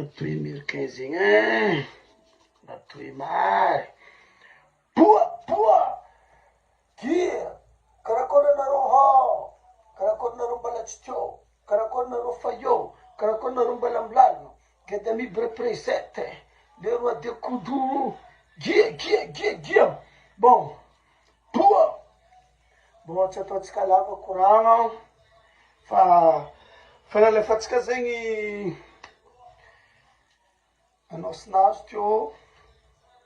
atoy américain zegny atoy mary poa dia karakory anareo ho karakory anareo mbala tsy teo karakory anareo fa eo karakory anareo mbala milalina geda miby represente le roi de koudou gia bon poa bon tsy ataotsika lava koragna fa nalefatsika zegny anao sinazy teo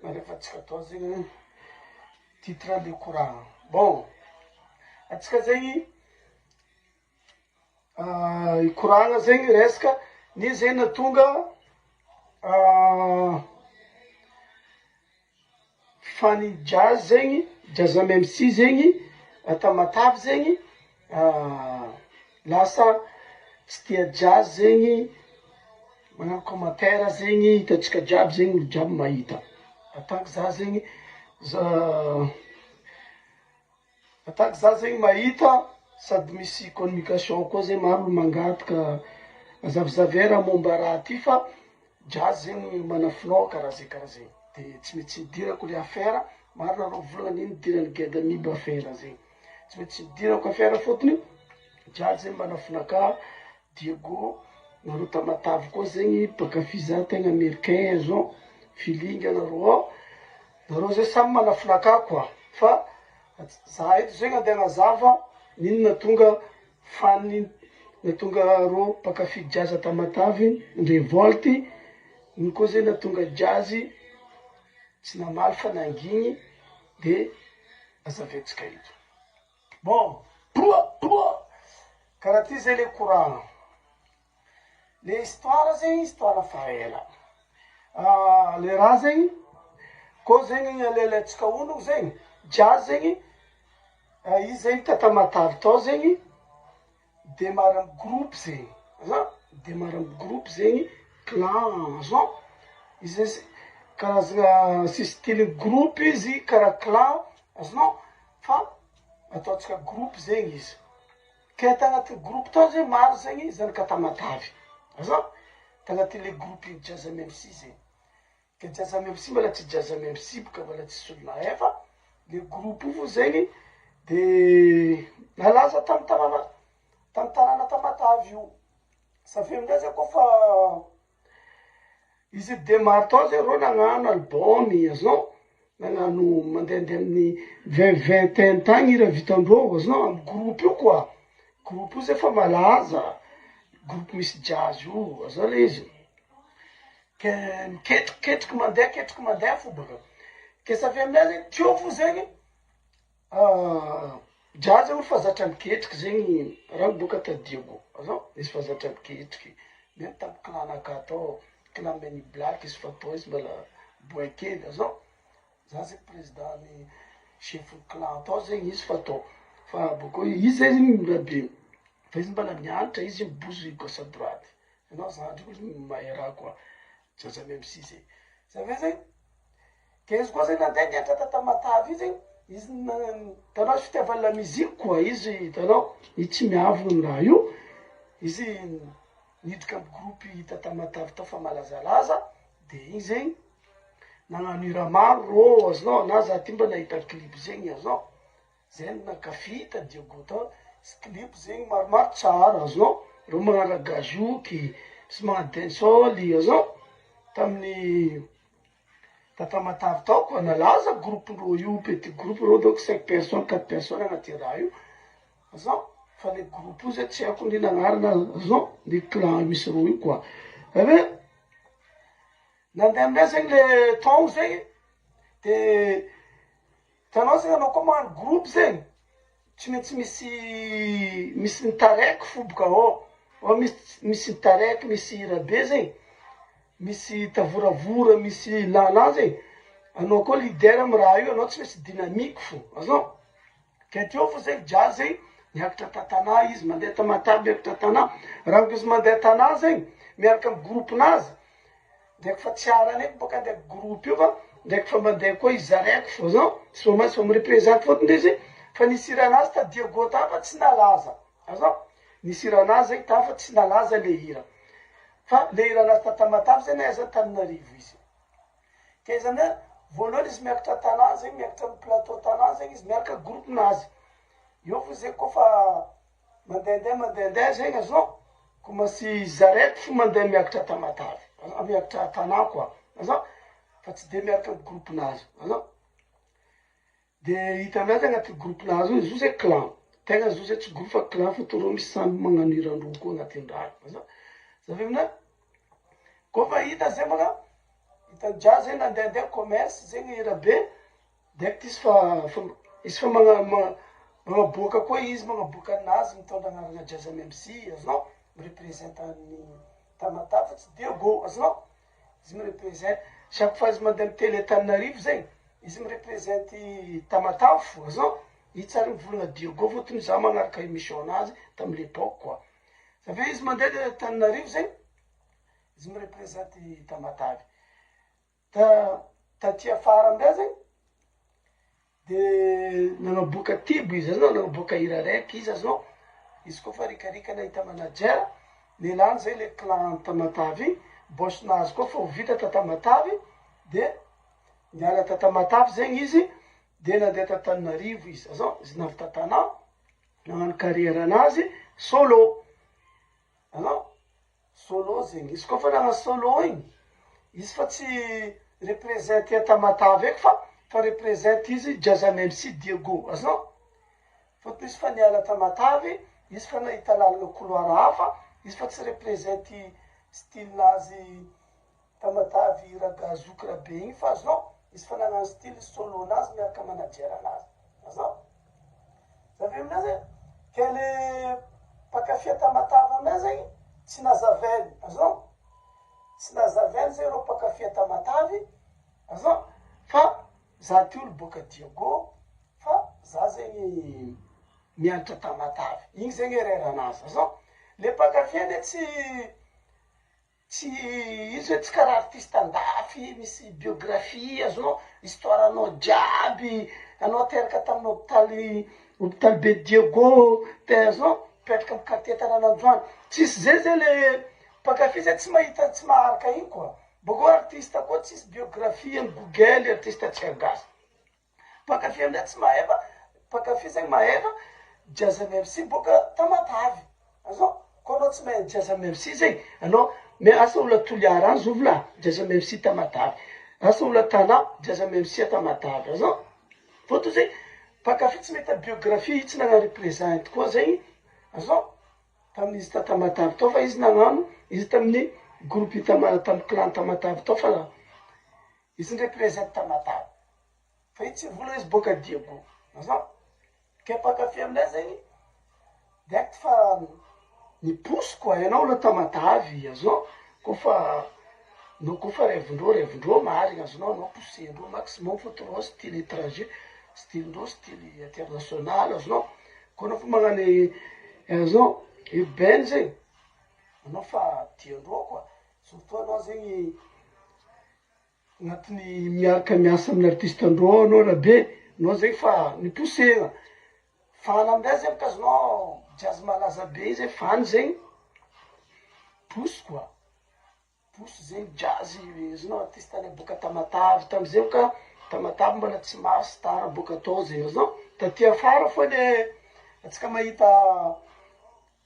nalefatsika atao zegny titre le koragna bon atsika zegny koragna zegny resaka ny zegny natonga Fanny Jazz zegny Jazz MC zegny Tamatavy zegny lasa tsy tia jazz zegny manao commentaire zegny hitatsika jiaby zegny olo jiaby mahita atanky za zegny atanky za zegny mahita sady misy communication koa zegny maro olo mangataka azavizavera momba raha ty fa jazz zegny manafinao karaha zegny de tsy maintsy midirako le affaire maro nareo volana iny dirany geda miby affaire zegny tsy maintsy midirako affaire fotony jazz zegny manafinaka Diego nareo Tamatavy koa zegny mpakafy tegna américain zao filinga nareo zay samy manafinaka koa fa za eto zegny andeha agnazava nino natonga Fanny natonga reo mpakafy jazz Tamatavy revolte iny koa zegny natonga jazz tsy namaly fa nangigny de azavetsika eto bon poa karaha ty zay le koragna le histoire zegny histoire fa ela le raha zegny koa zegny alelatsika ono zegny jazz zegny izy zegny Tamatavy tao zegny demara amy groupe zegny demara amy groupe zegny clan zao izy karazana sy style groupe izy karaha clan azonao fa ataotsika groupe zegny izy ke tagnaty groupe tao zegny maro zegny zanaka Tamatavy azao tagnaty le groupe jazz MC zegny ke jazz MC mbola tsy jazz MC boka mbola tsy solona efa le groupe io zegny de nalaza tamy tanàna Tamatavy io savia amizay zay koa fa izy demare tao zegny reo nagnano album azonao nagnano mandehandeha amin'ny 20 tagny raha vitandreo azonao amy groupe io koa groupe io zay fa malaza groupe misy jazz io azao le izy ke miketriky mandeha fo baka ke savia aminay zegny teo fo zegny jazz olo fa zatra miketriky zegny raha boka tadiego azao izy fa zatra miketriky mety tamy clanaka tao clan Men in Black izy fatao izy mbala boy kely azao za zegny président chef clan tao zegny izy fatao fa boko izy zegny rabe fa izy mbala mianatra izy mibozy gauche à droite anao zandry olo mahay raha koa jazz MC zegny zavay zegny ke izy koa zegny nandeha nianatra Tamatavy zegny izy tanao izy fitiavany la musique koa izy hitanao izy tsy miavona amy raha io izy niditra amy groupe Tamatavy tao fa malazalaza de igny zegny nagnano hira maro rô azonao na za ty mba nahita clip zegny azonao zegny nankafy Diego tao clip zegny maromaro tsara azonao reo magnano gazoky sy magnano dancehall azonao tamin'ny Tamatavy tao koa nalaza groupe ndreo io petit groupe reo donc 5 personnes 4 personnes agnaty raha io azao fa le groupe io zay tsy haiko ny nagnarana azao le clan misy reo io koa ave nandeha aminay zegny le temps zegny de tanao zegny anao koa magnano groupe zegny tsy maintsy misy nitaraiky fo boka ao misy nitaraiky misy hira be zegny misy tavoravora misy lala zegny anao koa leader amy raha io anao tsy maintsy dynamique fo azao ke teo fo zegny jazz zegny miakatra tantanà izy mandeha Tamatavy miakatra tanà raha izy mandeha tanà zegny miaraka amy groupe nazy ndraiky fa tsy arany eky boka andeha groupe io fa ndraiky fa mandeha koa izy araiky fo azao tsy maintsy fa mirepresente fotony izy fa nisy hira anazy ta Diego ta fa tsy nalaza azao nisy hira anazy zegny ta fa tsy nalaza le hira fa le iranazy tatamatavy zay nahaizany Tananarivo izy. Ke zany hoe voalohany izy miakatra tanàna zegny, miakatra amin'ny plateau tanàna zegny izy miaraka groupenazy. Io vo zay kofa mandehandeha zegny azao, komantsy zarety fo mandeha miakatra Tamatavy, miakatra tanà koa, azao, fa tsy de miaraka amin'ny groupenazy, azao. De hitanao agnaty groupenazy io, izy io zay clan. Tegna izy io zay tsy groupe fa clan fa toro misy samy magnano iran-droa koa agnatin'ny raha, azao. Zay aminay, kofa hita zay mga, hitan-dra zay nandehandeha commerce zegny irabe, direct izy fa magnaboaka koa izy, magnaboaka anazy mitondra anarana Jazz MC, azao, mirepresenta ny Tamatavy fa tsy Diego, azao. Izy mirepresenta, chaque fois izy mandeha amin'ny télé Tananarivo zegny, izy mirepresenty Tamatavy fo, azao. Izy tsary mivolagna Diego fôtony za magnaraka émission anazy tamin'ny l'époque koa. Ça fait izy mandeha Tananarivo zegny, izy mirepresenty Tamatavy. Taty afara amizay zegny, de nagnaboaka tibo izy, azao, nagnaboaka hira raiky izy, azao. Izy koa fa rikarika nahita manager, nilany zay le clan Tamatavy, bosinazy koa fa ho vita ta Tamatavy, de niala ta Tamatavy zegny izy, de nandeha ta Tananarivo izy, azao, izy navy ta tanà, nagnano carrière anazy, solo, azao, solo zegny, izy koa fa nagnano solo igny, izy fa tsy represente Tamatavy eky fa represente izy Jazz MC Diego, azao. Fôtony izy fa niala Tamatavy, izy fa nahita lalana couloir hafa, izy fa tsy represente style-nazy Tamatavy ragazokra be igny fa azao, izy fa nagnano style solo nazy miaraka manager anazy, azao. Zavy aminazy, ke le mpakafia Tamatavy aminay zegny, tsy nazaveny, azao. Tsy nazaveny zay rô mpakafia Tamatavy, azao. Fa za ty olo boaka Diego, fa za zegny mianatra Tamatavy. Igny zegny erreur anazy, azao. Le mpakafia ne izy hoe tsy karaha artiste andafy, misy biographie, azao, histoire anao jiaby, anao teraka tamin'ny hôpitaly be Diego, azao, petraka amin'ny quartier Taranandroany. Tsisy zay le mpakafia zay tsy mahita, tsy maharaka igny koa. Boko artiste koa tsisy biographie amin'ny Google, artiste tsy agasy. Mpakafia aminay tsy maheva, mpakafia zegny maheva, Jazz MC boka Tamatavy, azao. Koa anao tsy mahay Jazz MC zegny, anao, mais asa olo Toliara any zovy la, Jazz MC Tamatavy. Asa olo tanà, Jazz MC Tamatavy, azao. Fôtony zegny, mpakafia tsy mahita biographie, tsy nagnano represente koa zegny, azao. Tamin'izy ta Tamatavy tao fa izy nagnano, izy tamin'ny groupe tamin'ny clan Tamatavy tao fa izy represente Tamatavy. Fa izy tsy vola izy boka Diego, azao. Ke mpakafia aminay zegny, direct fa niposy koa, ianao olo Tamatavy, azao. Kofa revondreo marigna, azonao, anao posendreo maximum fôtony style étranger, style-ndreo style international, azonao. Koa anao fa magnano, azao, urbaine zegny, anao fa tiandreo koa. Surtout anao zegny, agnatiny miaraka miasa amin'ny artiste andreo, anao rabe, anao zegny fa niposegna. Fan aminay zegny kazonao jazz malaza be zegny, fan zegny, posy koa. Posy zegny jazz, azonao artiste any boka Tamatavy, tamizay ka Tamatavy mbola tsy maro star boka atao zegny, azao. Taty afara fô le atsika mahita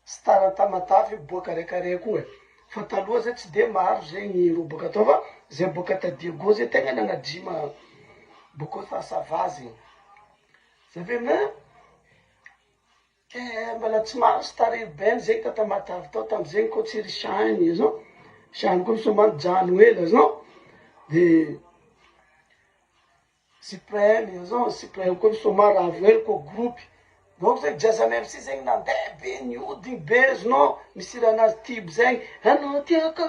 star Tamatavy boaka raikaraiky koa. Fa taloha zay tsy de maro zegny ro boka atao fa zay boka ta Diego zay tegna nagnajima boka fa sava zegny. Zavy aminay, ke mbola tsy maro star urbaine zegny ta Tamatavy tao tamizegny koa tsy ry Shany, azao. Shany koa misomany jano hely, azao. De Supreme, azao, Supreme koa misomany ravo hely koa groupe. Donc zegny Jazz MC zegny nandeha be, niodigny be, azonao, misy iranazy tibo zegny, anao tiako,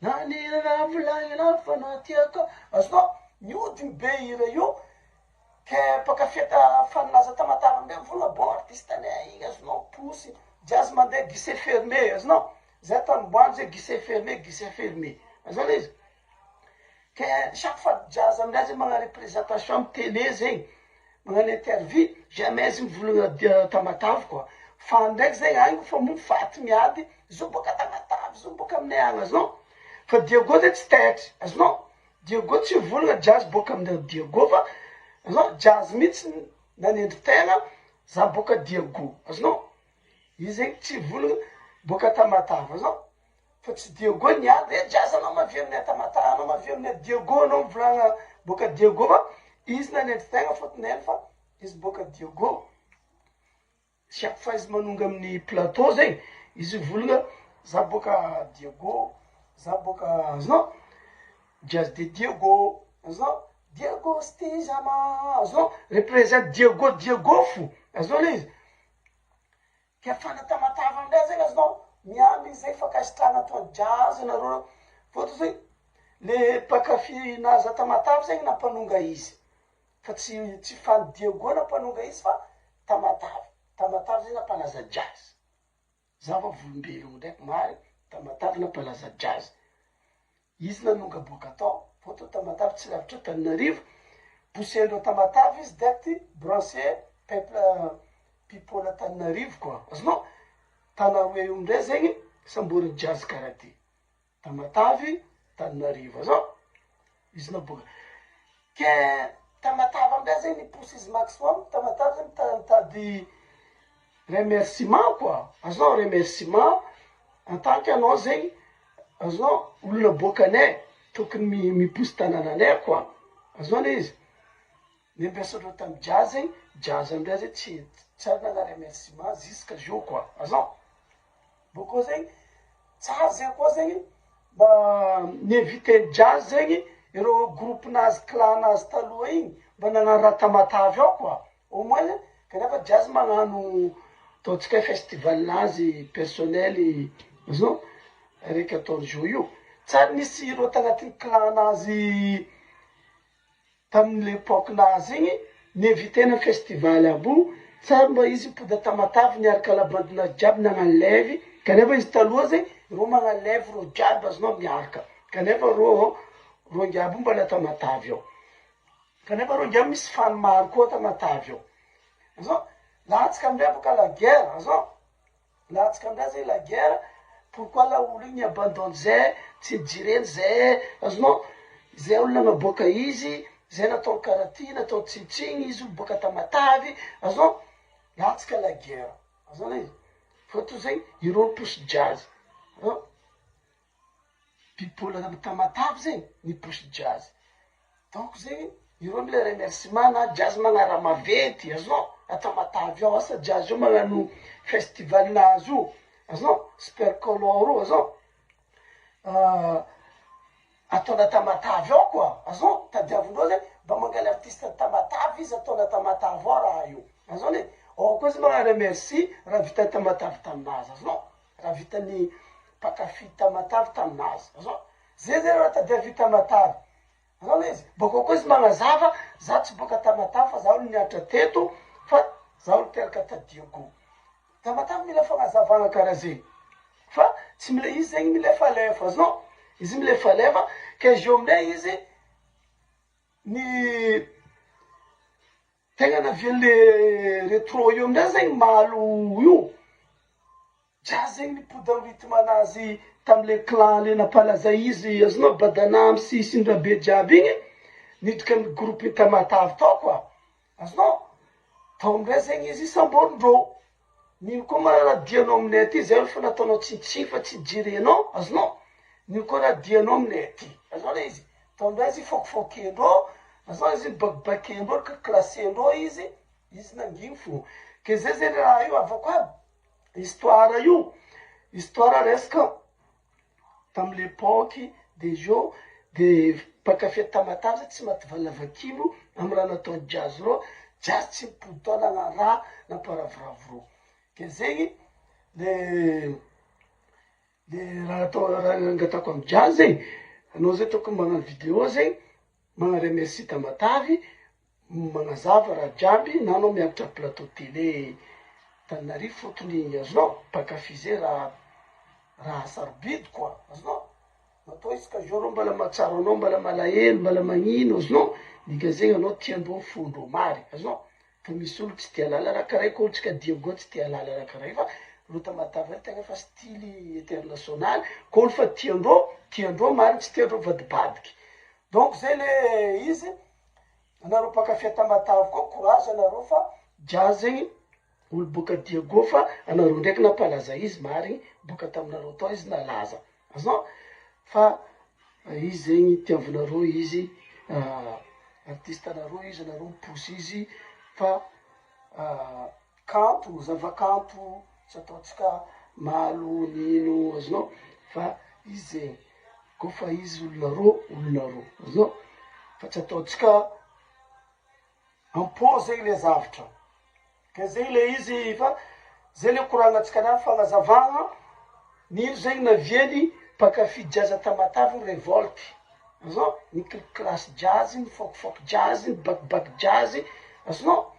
nanira raha volagninao fa anao tiako, azonao, niodigny be hira io, ke mpakafia faninaza Tamatavy aminay mivolagna bon artiste anay igny, azonao, posy, jazz mandeha guichet fermé, azonao. Zay tanomboany zay guichet fermé, azao le izy. Ke chaque fois jazz aminay zegny magnano représentation amin'ny télé zegny, magnano interview, jamais izy mivolagna Tamatavy koa. Fa ndraiky zegny agny fa mofaty miady, zo boka Tamatavy, boka aminay agny azonao fa Diego zay tsy taitry azonao Diego tsy volagna jazz boka amin'ny Diego fa azonao jazz mihitsy nanendry tegna za boka Diego azonao izy zegny tsy volagna boka Tamatave azonao fa tsy Diego niady jazz anao mavia aminay Tamatave anao mavia aminay Diego anao mivolagna boka Diego fa izy nanendry tegna fôtony fa izy boka Diego chaque fois izy manonga amin'ny plateau zegny izy volagna za boka Diego za boka azonao jazz de Diego azonao Diego Stizama azonao représente Diego fo azonao le izy ke fana Tamatave amindray zegny azonao miamy zay fakasitrahana atao jazz nareo fôtony zegny le mpakafy naza Tamatave zegny nampanonga izy fa tsy fan Diego nampanonga izy fa Tamatave zegny nampalaza jazz zava volombelogno ndraiky mary Tamatave nampalaza jazz izy nanonga boka atao fôtony Tamatave tsy lavitra Tananarivo poussendreo Tamatave izy direct branché people Tananarivo koa azonao tana eo ndray zegny samboriny jazz karaha ty Tamatave Tananarivo azao izy naboka ke Tamatave amindray zegny nipousse izy maximum Tamatave zegny mitady remerciement quoi azonao remerciement en tant que anao zegny azonao olona bokanay tokony mipousse tanànanay quoi azonao le izy niambiasandreo tamin'ny jazz zegny jazz amindray zegny tsy nana remerciement jusqu'à jour quoi azonao boko zegny tsara zegny koa zegny mba niinvité jazz zegny ireo groupe nazy clan nazy taloha igny mba nagnano raha Tamatave ao quoi au moins kanefa jazz magnano ataontsika festival nazy personnel azonao raiky ataony jo io tsary nisy ireo tagnatin'ny clan nazy tamin'ny l'époque nazy igny niinvitena festival aby io tsary mba izy mipody Tamatave niaraka labandinazy jiaby nagnano levy kanefa izy taloha zegny ro magnano levy ro jiaby azonao miaraka kanefa ro ngiaby mbola Tamatave ao kanefa ro ngiaby misy fan maro koa Tamatave ao azonao lahatsika amindray boka la guerre azonao lahatsika amindray zegny la guerre pourquoi la olo igny niabandone zay tsy jireny zay azonao zay olona naboaka izy zay nataony karaha ty nataony tsitsiny izy boka Tamatave azonao lahatsika la guerre azonao izy fôtony zegny ireo nipousse jazz people Tamatave zegny nipousse jazz donc zegny ireo mila remerciement na jazz magnara mavety azonao Tamatave ao asa jazz io magnano festival nazy io azonao supercolor io azonao ataona Tamatave ao quoi azonao tadiavindreo zegny mba mangaly artiste Tamatave izy ataona Tamatave ao raha io azonao le ao koa izy magnano remercie raha vita Tamatave taminazy azonao raha vitany mpakafy Tamatave taminazy azonao zay raha tadiavy Tamatave azonao le izy boko koa izy magnazava za tsy boka Tamatave fa za olo niatra teto fa za olo teraka ta Diego Tamatave mila fagnazavagna karaha zegny fa tsy mila izy zegny milefalefa azonao izy milefalefa ke zio aminay izy ny tegna navian'le retro io amindray zegny malo io jazz zegny nipody amin'ny rythme anazy tamile clan le nampalaza izy azonao Badanamy sy Sindrabe jiaby igny nidriky amin'ny groupe Tamatave tao quoi azonao tao amindray zegny izy samborindreo nino koa raha dianao aminay aty zay olo fa nataonao tsitsiny fa tsy jirenao azonao nino koa raha dianao aminay aty azonao le izy tao amindray izy fokifokendreo azonao izy bakibakendreo ka klasendreo izy nanginy fo ke zay zay raha io avako aby histoire resaka tamy l'époque de jo de mpakafy Tamatave tsy maty valavakilo amy raha nataony jazz ro jazz tsy mipody tao nagnano raha namparavoravo ro ke zegny le raha atao raha angatako amy jazz zegny anao zay tokony magnano vidéo zegny magnaremercie Tamatave magnazava raha jiaby na anao miakatra plateau télé Tananarivo fôtony azonao mpakafy zay raha sarobidy quoi azonao natao isaka jour reo mbala mahatsaro anao mbala malahelo mbala magnino azonao nika zegny anao tiandreo fondreo mary azonao fa misy olo tsy tia lala raha karaha iko olo tsika Diego tsy tia lala raha karaha fa ro Tamatave tegna fa stily international, ko olo fa tiandreo mariny tsy tiandreo vadibadiky. Donc zay le izy, anareo mpakafia Tamatave koa courage anareo fa jazz zegny olo boka Diego fa anareo ndraiky nampalaza izy mariny boka taminareo tao izy nalaza azon fa izy zegny tiavinareo izy artiste anareo izy anareo miposy izy fa kanto zavakanto tsy ataotsika malo nino azonao fa izy zegny kofa izy olonareo azonao fa tsy ataotsika ampo zegny le zavatra ke zegny le izy fa zay le koragnatsika na fagnazavagna nino zegny naviany mpakafy jazz Tamatave revolte azon ny classe jazz ny folk jazz ny back jazz azonao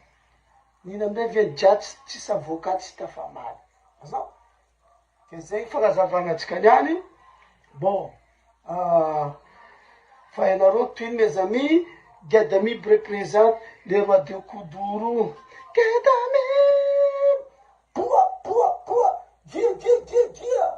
nino amizay viany jazz tsisy avocat tsy tafamaly azon ke zegny fagnazavagna atsika niany bon fa ianareo toy mes amis Gadamib représente les rois de Koudourou. Gadamib, poua, dia.